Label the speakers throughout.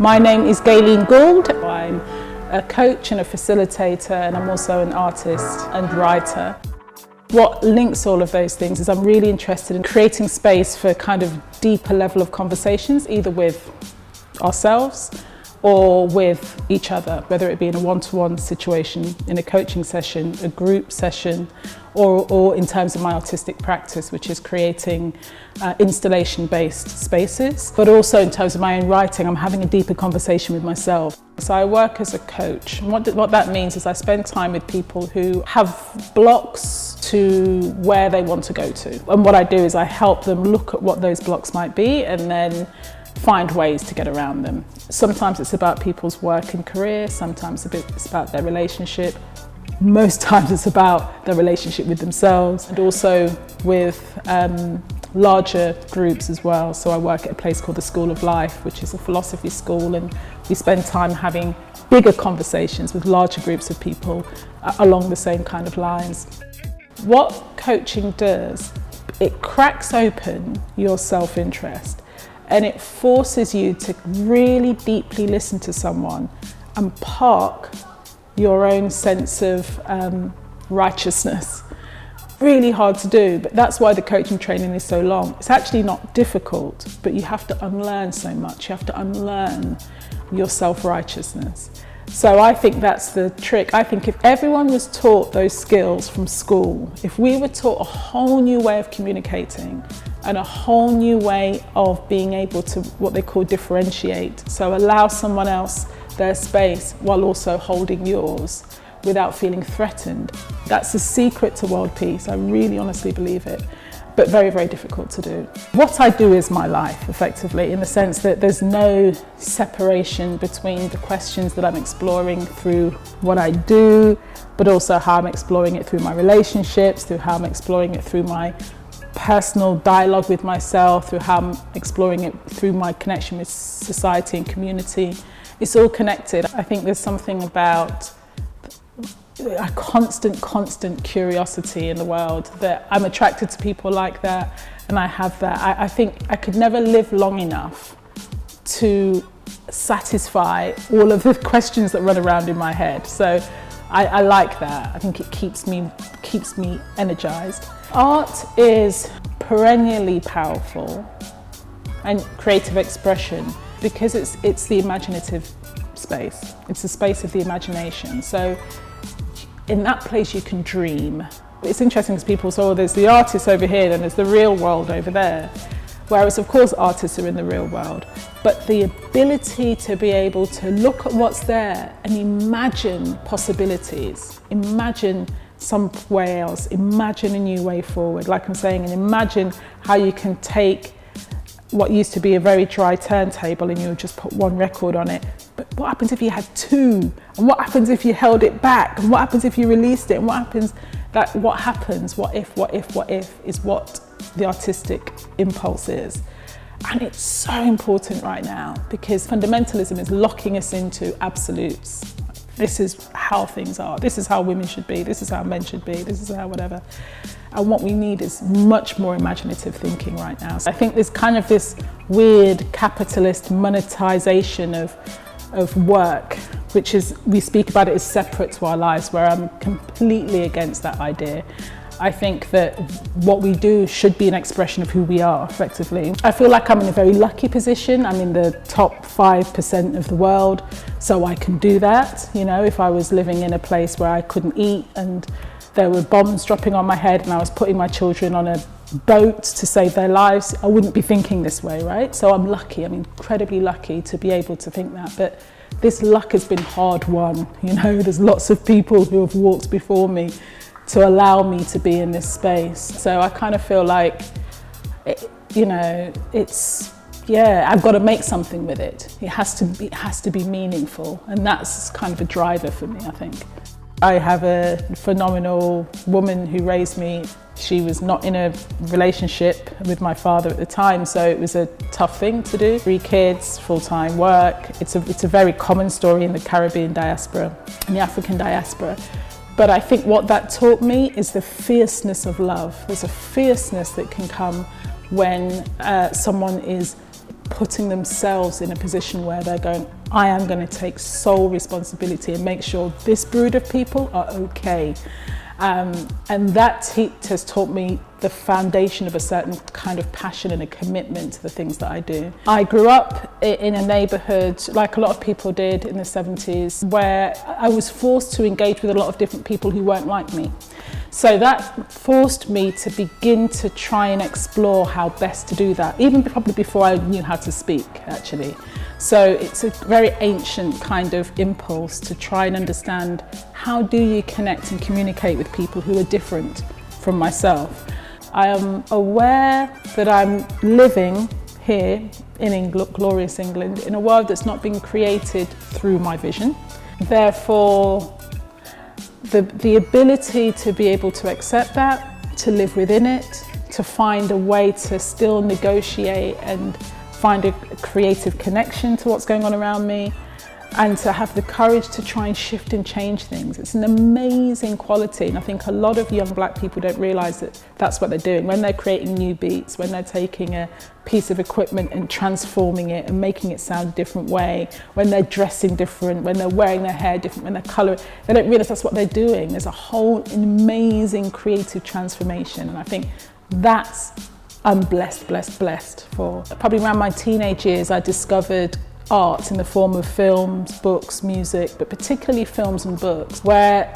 Speaker 1: My name is GAYLENE Gould. I'm a coach and a facilitator, and I'm also an artist and writer. What links all of those things is I'm really interested in creating space for kind of deeper level of conversations, either with ourselves or with each other, whether it be in a one-to-one situation, in a coaching session, a group session, or in terms of my artistic practice, which is creating installation-based spaces. But also in terms of my own writing, I'm having a deeper conversation with myself. So I work as a coach. And what that means is I spend time with people who have blocks to where they want to go to. And what I do is I help them look at what those blocks might be and then find ways to get around them. Sometimes it's about people's work and career, sometimes it's about their relationship. Most times it's about their relationship with themselves and also with larger groups as well. So I work at a place called the School of Life, which is a philosophy school, and we spend time having bigger conversations with larger groups of people along the same kind of lines. What coaching does, it cracks open your self-interest. And it forces you to really deeply listen to someone and park your own sense of righteousness. Really hard to do, but that's why the coaching training is so long. It's actually not difficult, but you have to unlearn so much. You have to unlearn your self-righteousness. So I think that's the trick. I think if everyone was taught those skills from school, if we were taught a whole new way of communicating and a whole new way of being able to what they call differentiate, so allow someone else their space while also holding yours without feeling threatened. That's the secret to world peace. I really honestly believe it, but very, very difficult to do. What I do is my life, effectively, in the sense that there's no separation between the questions that I'm exploring through what I do, but also how I'm exploring it through my relationships, through how I'm exploring it through my personal dialogue with myself, through how I'm exploring it through my connection with society and community. It's all connected. I think there's something about a constant curiosity in the world that I'm attracted to people like that, and I have that. I think I could never live long enough to satisfy all of the questions that run around in my head. So I like that. I think it keeps me energized. Art is perennially powerful and creative expression because it's the imaginative space. It's the space of the imagination. So in that place you can dream. It's interesting because people say, oh, there's the artists over here and there's the real world over there. Whereas of course artists are in the real world, but the ability to be able to look at what's there and imagine possibilities, imagine some way else, imagine a new way forward, like I'm saying, and imagine how you can take what used to be a very dry turntable and you just put one record on it. But what happens if you had two? And what happens if you held it back? And what happens if you released it? And what happens, what if is what the artistic impulse is. And it's so important right now because fundamentalism is locking us into absolutes. This is how things are. This is how women should be. This is how men should be. This is how whatever. And what we need is much more imaginative thinking right now. So I think there's kind of this weird capitalist monetization of work, which is, we speak about it as separate to our lives, where I'm completely against that idea. I think that what we do should be an expression of who we are, effectively. I feel like I'm in a very lucky position. I'm in the top 5% of the world, so I can do that. You know, if I was living in a place where I couldn't eat and there were bombs dropping on my head and I was putting my children on a boat to save their lives, I wouldn't be thinking this way, right? So I'm lucky, I'm incredibly lucky to be able to think that. But this luck has been hard won, you know, there's lots of people who have walked before me to allow me to be in this space. So I kind of feel like, you know, I've got to make something with it. It has to be meaningful, and that's kind of a driver for me, I think. I have a phenomenal woman who raised me. She was not in a relationship with my father at the time, so it was a tough thing to do. 3 kids, full-time work. It's a very common story in the Caribbean diaspora and the African diaspora. But I think what that taught me is the fierceness of love. There's a fierceness that can come when someone is putting themselves in a position where they're going, I am going to take sole responsibility and make sure this brood of people are okay. And that has taught me the foundation of a certain kind of passion and a commitment to the things that I do. I grew up in a neighbourhood, like a lot of people did in the 70s, where I was forced to engage with a lot of different people who weren't like me. So that forced me to begin to try and explore how best to do that, even probably before I knew how to speak, actually. So it's a very ancient kind of impulse to try and understand, how do you connect and communicate with people who are different from myself? I am aware that I'm living here in England, glorious England, in a world that's not been created through my vision. Therefore, the ability to be able to accept that, to live within it, to find a way to still negotiate and find a creative connection to what's going on around me, and to have the courage to try and shift and change things. It's an amazing quality, and I think a lot of young black people don't realise that that's what they're doing. When they're creating new beats, when they're taking a piece of equipment and transforming it and making it sound a different way, when they're dressing different, when they're wearing their hair different, when they're colouring, they don't realise that's what they're doing. There's a whole amazing creative transformation, and I think I'm blessed for. Probably around my teenage years, I discovered art in the form of films, books, music, but particularly films and books, where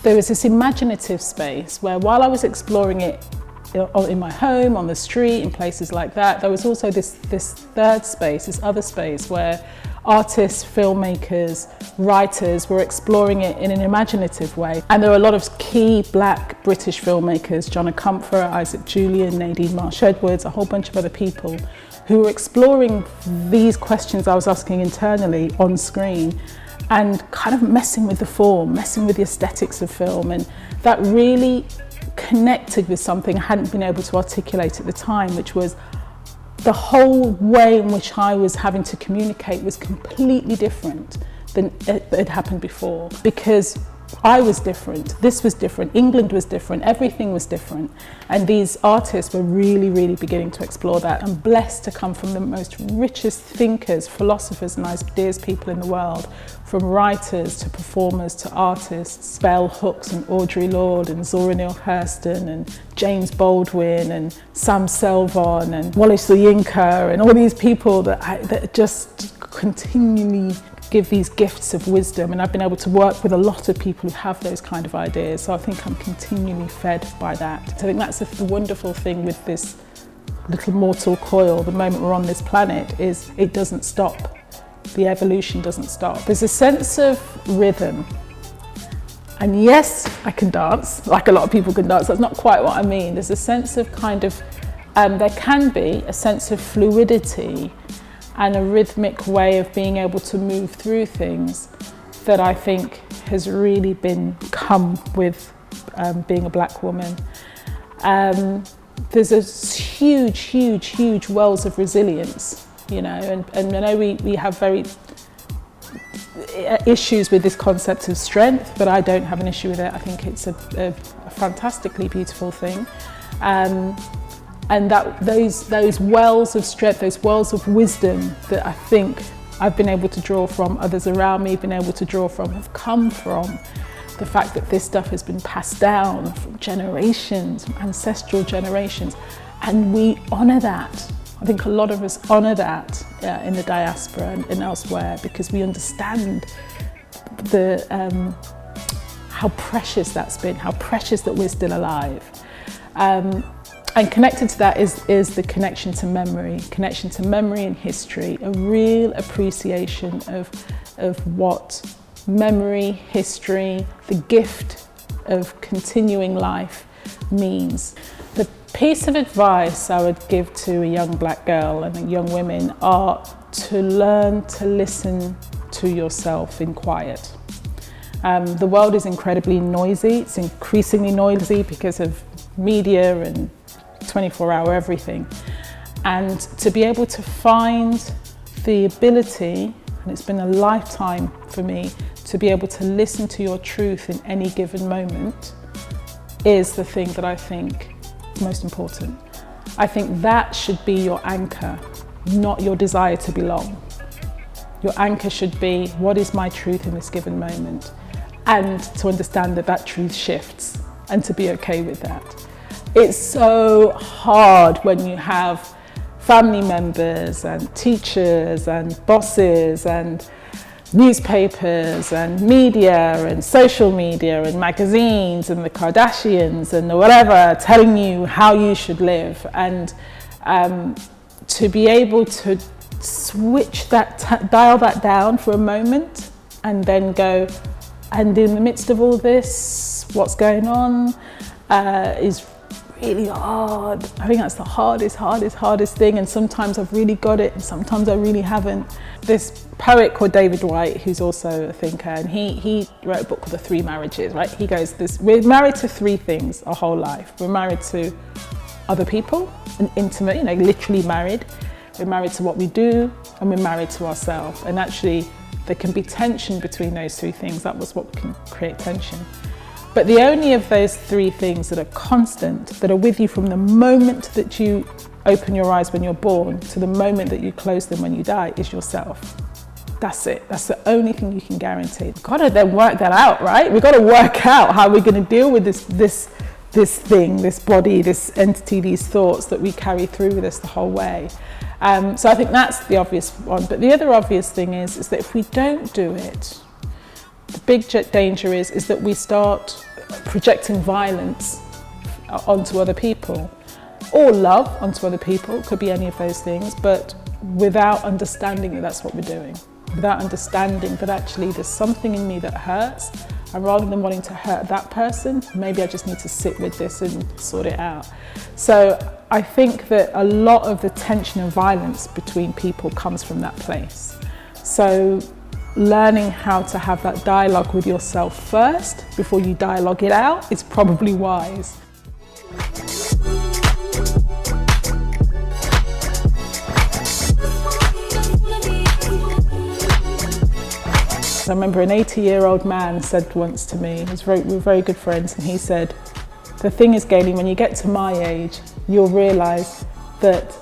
Speaker 1: there was this imaginative space where, while I was exploring it in my home, on the street, in places like that, there was also this third space, this other space where artists, filmmakers, writers were exploring it in an imaginative way. And there were a lot of key black British filmmakers, John Comfort, Isaac Julian, Nadine Marsh-Edwards, a whole bunch of other people who were exploring these questions I was asking internally on screen, and kind of messing with the form, messing with the aesthetics of film. And that really connected with something I hadn't been able to articulate at the time, which was the whole way in which I was having to communicate was completely different than it had happened before, because I was different, this was different, England was different, everything was different. And these artists were really, really beginning to explore that. I'm blessed to come from the most richest thinkers, philosophers and ideas people in the world, from writers to performers to artists, Bell Hooks and Audre Lorde and Zora Neale Hurston and James Baldwin and Sam Selvon and Wole Soyinka, and all these people that just continually give these gifts of wisdom. And I've been able to work with a lot of people who have those kind of ideas, so I think I'm continually fed by that. So I think that's the wonderful thing with this little mortal coil, the moment we're on this planet, is it doesn't stop. The evolution doesn't stop. There's a sense of rhythm. And yes, I can dance, like a lot of people can dance. That's not quite what I mean. There's a sense of there can be a sense of fluidity and a rhythmic way of being able to move through things that I think has really come with being a black woman. There's a huge wells of resilience, you know, and I know we have very issues with this concept of strength, but I don't have an issue with it. I think it's a fantastically beautiful thing. And that those wells of strength, those wells of wisdom that I think I've been able to draw from, others around me have been able to draw from, have come from the fact that this stuff has been passed down from generations, from ancestral generations, and we honour that. I think a lot of us honour that in the diaspora and elsewhere, because we understand how precious that's been, how precious that we're still alive. And connected to that is the connection to memory and history, a real appreciation of what memory, history, the gift of continuing life means. The piece of advice I would give to a young black girl and young women are to learn to listen to yourself in quiet. The world is incredibly noisy. It's increasingly noisy because of media and 24-hour everything. And to be able to find the ability, and it's been a lifetime for me, to be able to listen to your truth in any given moment is the thing that I think is most important. I think that should be your anchor not your desire to belong. Your anchor should be, what is my truth in this given moment? And to understand that that truth shifts and to be okay with that. It's so hard when you have family members and teachers and bosses and newspapers and media and social media and magazines and the Kardashians and the whatever telling you how you should live, and to be able to switch that, dial that down for a moment and then go, and in the midst of all this, what's going on is really hard. I think that's the hardest thing, and sometimes I've really got it and sometimes I really haven't. This poet called David Whyte, who's also a thinker, and he wrote a book called The Three Marriages, right? He goes, we're married to three things our whole life. We're married to other people, and intimate, literally married. We're married to what we do, and we're married to ourselves. And actually, there can be tension between those three things. That was what can create tension. But the only of those three things that are constant, that are with you from the moment that you open your eyes when you're born to the moment that you close them when you die, is yourself. That's it. That's the only thing you can guarantee. We've got to then work that out, right? We've got to work out how we're going to deal with this thing, this body, this entity, these thoughts that we carry through with us the whole way. So I think that's the obvious one. But the other obvious thing is that if we don't do it, the big danger is that we start projecting violence onto other people, or love onto other people. It could be any of those things, but without understanding that that's what we're doing. Without understanding that actually there's something in me that hurts, and rather than wanting to hurt that person, maybe I just need to sit with this and sort it out. So I think that a lot of the tension and violence between people comes from that place. So learning how to have that dialogue with yourself first before you dialogue it out is probably wise. I remember an 80-year-old man said once to me, we were very good friends, and he said, the thing is, Gaylene, when you get to my age, you'll realise that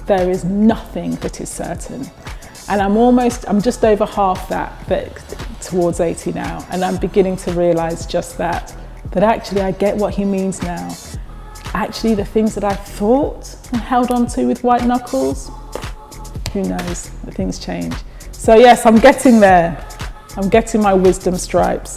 Speaker 1: there is nothing that is certain. And I'm just over half that towards 80 now, and I'm beginning to realise just that actually I get what he means now. Actually, the things that I thought and held on to with white knuckles, who knows, the things change. So yes, I'm getting there. I'm getting my wisdom stripes.